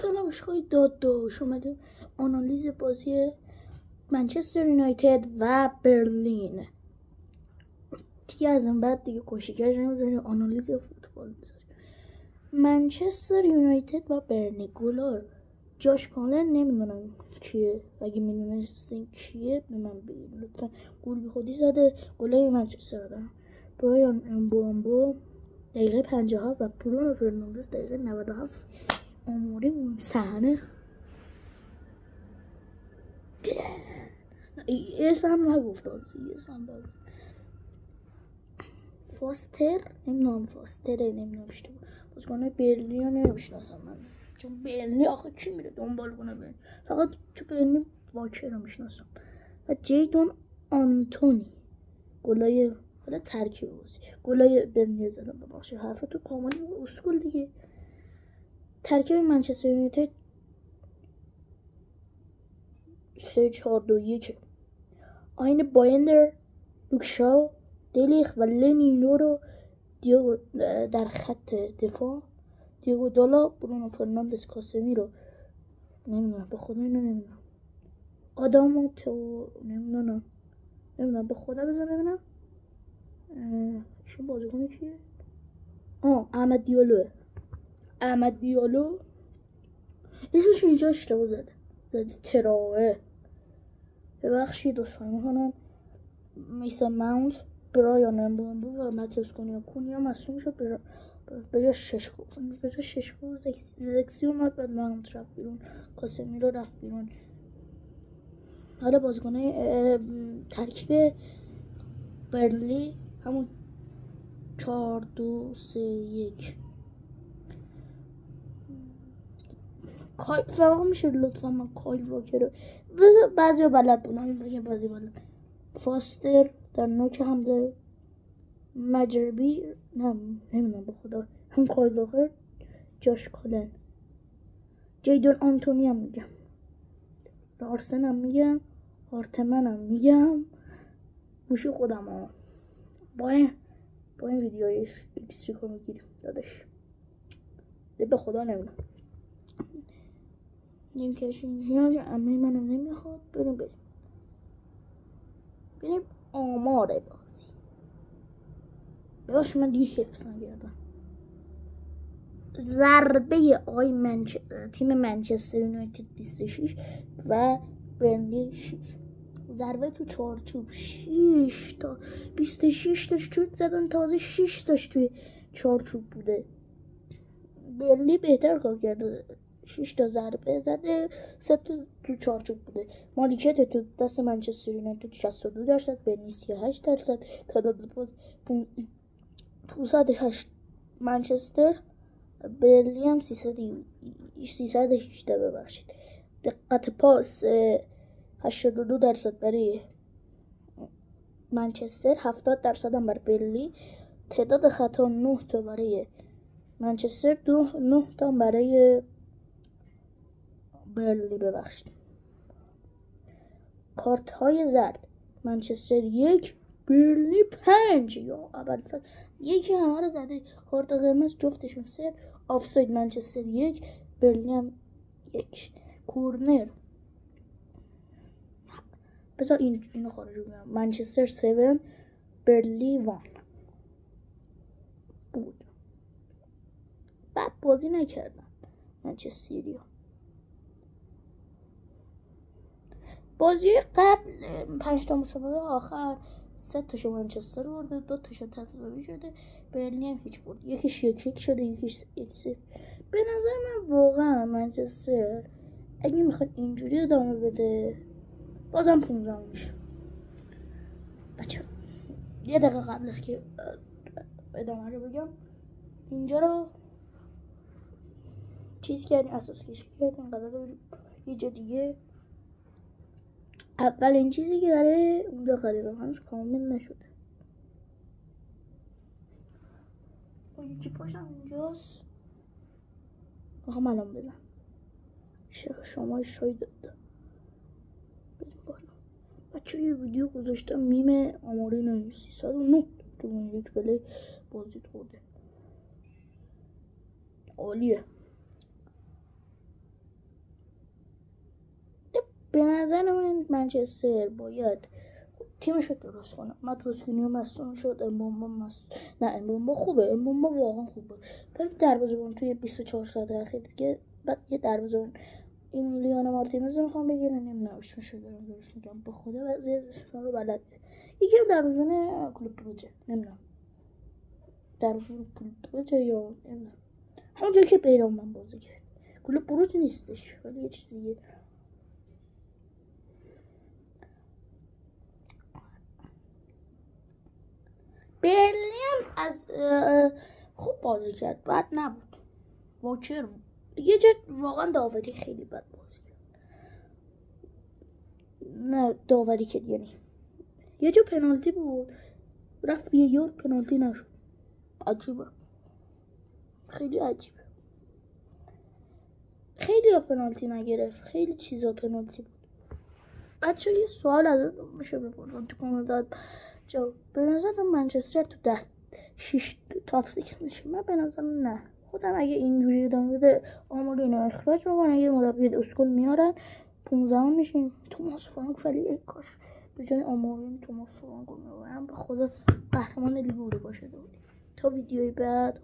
سلام باشگاه داداش، اومدیم آنالیز بازی منچستر یونایتد و برلین. دیگه از این بعد دیگه کوشیکش نمیذاریم آنالیز فوتبال بذاریم. منچستر یونایتد و برلین. گلار جاش کالن نمیدونم کیه، اگه میدونستین کیه به من بگید لطفا. گل بی خودی زده. گلای منچستر دارم برایان امبوامبو دقیقه 57 و برونو فرناندز دقیقه 97. آماری اون صحنه اسم نگفتم فاستر نمیدونم چطور بازیکن برلین رو نمیشناسم من، چون برلین آخه کی میره دنبال کنه برلین؟ فقط تو برلین واکر رو میشناسم و جیدون آنتونی. گلای حالا ترکیب بازی گلای برلین زدم. ببخشید حرفتو کاملی اسکول دیگه. ترکیب منچستر یونایتد 3-4-2-1 آین بایندر، لوکشاو، دلیخ و لنینو رو دیگو در خط دفاع، دیگو دالا، برونو فرناندز، کاسمیرو نمیدونم به خدا اینو نمیدونم، آدامو تو نمیدونم به خدا بذار ببینم ایشون بازیکن کیه؟ احمد دیالو اسمش اینجا اشتباه زده تراوه. ببخشید دوستان میکنم. میسن ماونت، برایان امبوامبو و ماتیوس کونیا مصدوم شد. به جا ششکو زکسی اومد، بعد ماونت رفت بیرون، کاسمیرو رفت بیرون. حالا بازیکنه ترکیب برلی همون 4-2-3-1. فرق میشه لطفا من کایل واکر رو بعضی ها بلد بودم بگم بعضی بلد. فاستر در نوک حمله، مجربی نمیدونم به خدا، هم کایل واکر، جاش کالن، جیدون آنتونی هم میگم، لارسن هم میگم، هارتمن هم میگم. گوشی خودم ها با این ویدیوی اکستریکو میگیریم داداش. به خدا نمیدونم نیم کشیم که امه منم نمیخواد. بریم آمار بازی. بباش من دیگه حفظ نگردم. ضربه آقای تیم منچستر یونایتد 26 و برنلی 6. ضربه تو چارچوب 6 تا 26 تا شوت زدن، تازه 6 تاش توی چارچوب بوده. برنلی بهتر کار کرده، 6 تا ضربه زده، 3 تا تو چارچوب بوده. مالکیت تو دست منچستر یونایتد 62%، برنلی 38%. تعداد پاس 508 منچستر، برنلی هم 318 ببخشید. دقت پاس 82% برای منچستر، 70% هم برای برنلی. تعداد خطا 9 تا برای منچستر، 9 تا برای برنلی ببخشید. کارت های زرد منچستر 1 برنلی 5. یا اول یکی همه رو زده. کارت قرمز جفتشون 3. آفساید منچستر 1 برنلی هم 1. کورنر بذار اینو خارج بگم، منچستر 7 برنلی 1 بود. بعد بازی نکردم منچستریا. بازی قبل 5 تا مسابقه آخر 3 تاشو منچستر برده، 2 تاشو تساوی شده، برنلی هم هیچ برد. یکیش 1-1 شده، یکیش 1-0. به نظر من واقعا منچستر اگه میخواد اینجوری ادامه بده بازم 15 میشه. بچه یه دقیقه قبل است که ادامه رو بگم، اینجا رو چیز کردیم، اساس کشی کردیم، قرار یه جا دیگه. اولین چیزی که داره اونجا خریدم هنوز کامل نشده. یکی پاشم اونجاست. هم الان بزن شما شاید داده بریم بالا. بچه یه ویدیو گذاشتم میم آماری نمی 309 تو اون یک پلی بازدید خورده. عالیه. به نظر من منچستر باید تیمش رو درست کنه. ماتوسکینیو مصدوم شد، امبومبا خوبه، امبومبا واقعا خوبه، ولی دروازه‌بان توی 24 ساعت اخیر دیگه بعد یه دروازه‌بان این لیانا مارتینز رو میخوام بگیرن، نمیدونم اسمش رو دارم درست میگم به خدا اسم رو بلد نیست. یکی هم دروازه‌بان کلوب بروژه، نمیدونم دروازه‌بان کلوب بروژه یا نمیدونم همونجایی که بیرام من بازی کرد. کلوب بروژ نیستش ولی یه چیزیه. برلین از خوب بازی کرد، بد نبود. واکر یه جا واقعا داوری خیلی بد بازی کرد. نه داوری که یعنی یه جا پنالتی بود رفت یه پنالتی نشد. عجیبه، خیلی عجیبه. خیلی ها پنالتی نگرفت، خیلی چیزا پنالتی بود. بچه یه سوال از میشه بپرسم تو کامنتات جواب. به نظر منچستر تو 6 تاپ 6 میشه؟ من به نظرم نه. خودم اگه اینجوری ادامه بده آمار اینا اخراج میکنن، اگه مربی اسکول میارن 15 میشیم. توماس فرانک ولی ای کاش به جای آمارین توماس فرانک رو میارن، به خدا قهرمان لیگ اروپا شده بودیم. تا ویدیوی بعد